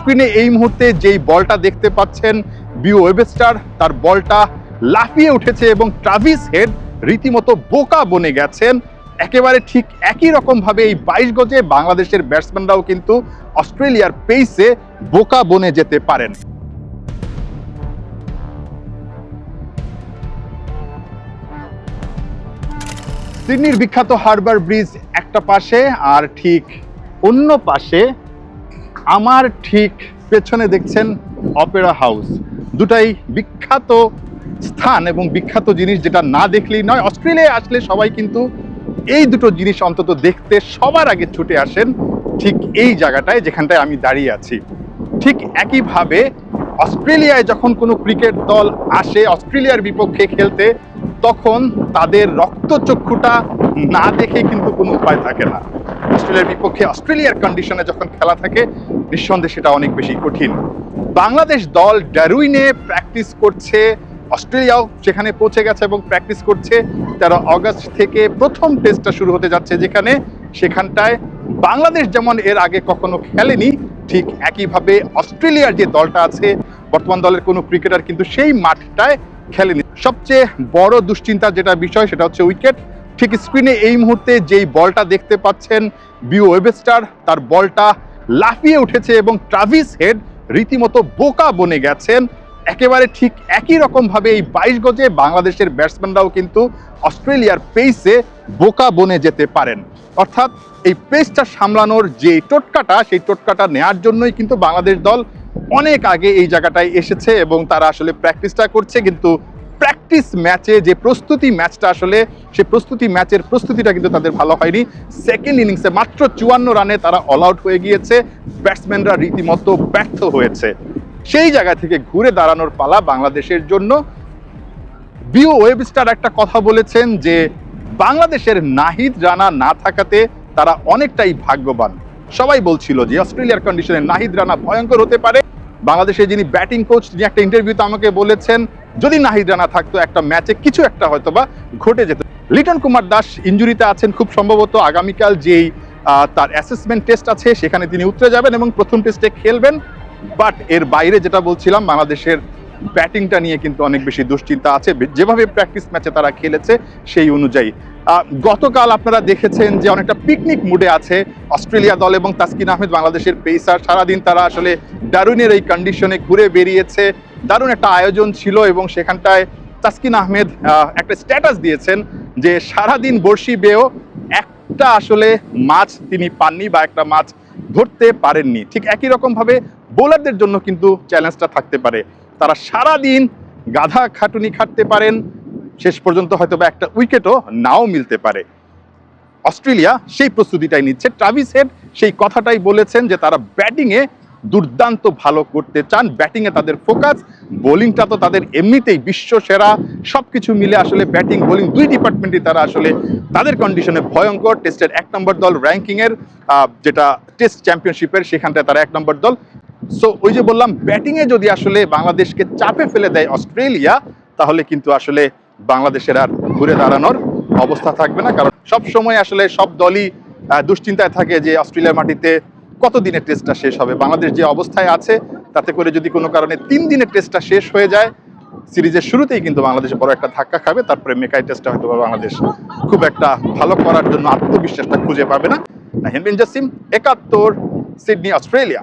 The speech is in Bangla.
স্ক্রিনে এই মুহূর্তে যেই বলটা দেখতে পাচ্ছেন বিও ওয়েবস্টার, তার বলটা লাফিয়ে উঠেছে এবং ট্রাভিস হেড রীতিমতো বোকা বনে গেছেন। একেবারে ঠিক একই রকম ভাবে এই 22 গজে বাংলাদেশের ব্যাটসম্যানরাও কিন্তু অস্ট্রেলিয়ার পেসে বোকা বনে যেতে পারেন। সিডনির বিখ্যাত হারবার ব্রিজ একটা পাশে, আর ঠিক অন্য পাশে আমার ঠিক পেছনে দেখছেন অপেরা হাউস। দুটাই বিখ্যাত স্থান এবং বিখ্যাত জিনিস, যেটা না দেখলেই নয়। অস্ট্রেলিয়ায় আসলে সবাই কিন্তু এই দুটো জিনিস অন্তত দেখতে সবার আগে ছুটে আসেন ঠিক এই জায়গাটায় যেখানটায় আমি দাঁড়িয়ে আছি। ঠিক একইভাবে অস্ট্রেলিয়ায় যখন কোনো ক্রিকেট দল আসে অস্ট্রেলিয়ার বিপক্ষে খেলতে, তখন তাদের রক্তচক্ষুটা না দেখে কিন্তু কোনো উপায় থাকে না। অস্ট্রেলিয়ার বিপক্ষে অস্ট্রেলিয়ার কন্ডিশনে যখন খেলা থাকে, নিঃসন্দেহে সেটা অনেক বেশি কঠিন। বাংলাদেশ দল ডারউইনে প্র্যাকটিস করছে, অস্ট্রেলিয়াও সেখানে পৌঁছে গেছে এবং প্র্যাকটিস করছে। 13 আগস্ট থেকে প্রথম টেস্টটা শুরু হতে যাচ্ছে, সেখানটায় বাংলাদেশ যেমন এর আগে কখনো খেলেনি, ঠিক একইভাবে অস্ট্রেলিয়ার যে দলটা আছে, বর্তমান দলের কোনো ক্রিকেটার কিন্তু সেই মাঠটায় খেলেনি। সবচেয়ে বড় দুশ্চিন্তার যেটা বিষয় সেটা হচ্ছে উইকেট। ঠিক স্ক্রিনে এই মুহূর্তে যেই বলটা দেখতে পাচ্ছেন বিও ওয়েবস্টার, তার বলটা লাফিয়ে উঠেছে এবং ট্রাভিস হেড রীতিমতো বোকা বনে গেছেন। একেবারে ঠিক একই রকম ভাবে এই 22 গজে বাংলাদেশের ব্যাটসম্যানরাও কিন্তু অস্ট্রেলিয়ার পেসে বোকা বনে যেতে পারেন। অর্থাৎ এই পেসটা সামলানোর যে টোটকাটা, সেই টোটকাটা নেয়ার জন্যই কিন্তু বাংলাদেশ দল অনেক আগে এই জায়গাটায় এসেছে এবং তারা আসলে প্র্যাকটিসটা করছে। কিন্তু প্র্যাকটিস ম্যাচে যে প্রস্তুতি ম্যাচটা, আসলে সেই প্রস্তুতি ম্যাচের প্রস্তুতিটা কিন্তু তাদের ভালো হয়নি। সেকেন্ড ইনিংসে মাত্র 54 রানে তারা অল আউট হয়ে গিয়েছে, ব্যাটসম্যানরা রীতিমতো ব্যর্থ হয়েছে। সেই জায়গা থেকে ঘুরে দাঁড়ানোর পালা বাংলাদেশের জন্য। বিও ওয়েবস্টার একটা কথা বলেছেন যে বাংলাদেশের নাহিদ রানা না থাকাতে তারা অনেকটাই ভাগ্যবান। সবাই বলছিল যে অস্ট্রেলিয়ার কন্ডিশনে নাহিদ রানা ভয়ঙ্কর হতে পারে। বাংলাদেশের যিনি ব্যাটিং কোচ, তিনি একটা ইন্টারভিউতে আমাকে বলেছেন যদি নাহিদ রানা থাকতো একটা ম্যাচে কিছু একটা হয়তোবা ঘটে যেত। লিটন কুমার দাস ইনজুরিতে আছেন, খুব সম্ভবত আগামীকাল যেই তার অ্যাসেসমেন্ট টেস্ট আছে সেখানে তিনি উতরে যাবেন এবং প্রথম টেস্টে খেলবেন। বাট এর বাইরে যেটা বলছিলাম, বাংলাদেশের ব্যাটিংটা নিয়ে কিন্তু অনেক বেশি দুশ্চিন্তা আছে, যেভাবে প্র্যাকটিস ম্যাচে তারা খেলেছে সেই অনুযায়ী। গতকাল আপনারা দেখেছেন যে অনেকটা পিকনিক মুডে আছে অস্ট্রেলিয়া দল এবং তাসকিন আহমেদ, বাংলাদেশের পেসার। সারাদিন তারা আসলে ডারউইনের এই কন্ডিশনে ঘুরে বেরিয়েছে। দারুণ একটা আয়োজন ছিল এবং সেখানটায় তাসকিন আহমেদ একটা স্ট্যাটাস দিয়েছেন যে সারাদিন বড়শি বেয়েও একটা আসলে মাছ তিনি পাননি বা একটা মাছ ধরতে পারেননি। ঠিক একই রকম ভাবে বোলারদের জন্য কিন্তু চ্যালেঞ্জটা থাকতে পারে। তারা সারাদিন গাধা খাটুনি খাটতে পারেন, শেষ পর্যন্ত হয়তো বা একটা উইকেটও নাও মিলতে পারে। অস্ট্রেলিয়া সেই প্রস্তুতিটাই নিচ্ছে। ট্রাভিস হেড সেই কথাটাই বলেছেন যে তারা ব্যাটিংয়ে দুর্দান্ত ভালো করতে চান, ব্যাটিংয়ে তাদের ফোকাস। বোলিংটা তো তাদের এমনিতেই বিশ্ব সেরা, সবকিছু মিলে আসলে ব্যাটিং বোলিং দুই ডিপার্টমেন্টই তারা আসলে তাদের কন্ডিশনে ভয়ঙ্কর। টেস্টের 1 নম্বর দল র্যাঙ্কিংয়ের, যেটা টেস্ট চ্যাম্পিয়নশিপের, সেখানটায় তারা 1 নম্বর দল। সো ওই যে বললাম, ব্যাটিংয়ে যদি আসলে বাংলাদেশকে চাপে ফেলে দেয় অস্ট্রেলিয়া, তাহলে কিন্তু আসলে বাংলাদেশের আর ঘুরে দাঁড়ানোর অবস্থা থাকবে না। কারণ সব সময় আসলে সব দলই দুশ্চিন্তায় থাকে যে অস্ট্রেলিয়ার মাটিতে কতদিনের টেস্টটা শেষ হবে। বাংলাদেশ যে অবস্থায় আছে তাতে করে যদি কোনো কারণে 3 দিনের টেস্টটা শেষ হয়ে যায়, সিরিজের শুরুতেই কিন্তু বাংলাদেশে বড় একটা ধাক্কা খাবে। তারপরে মেকাই টেস্টটা হয়তো বাংলাদেশ খুব একটা ভালো করার জন্য আত্মবিশ্বাসটা খুঁজে পাবে না। নাহিদ বিন জাসিম, 71, সিডনি, অস্ট্রেলিয়া।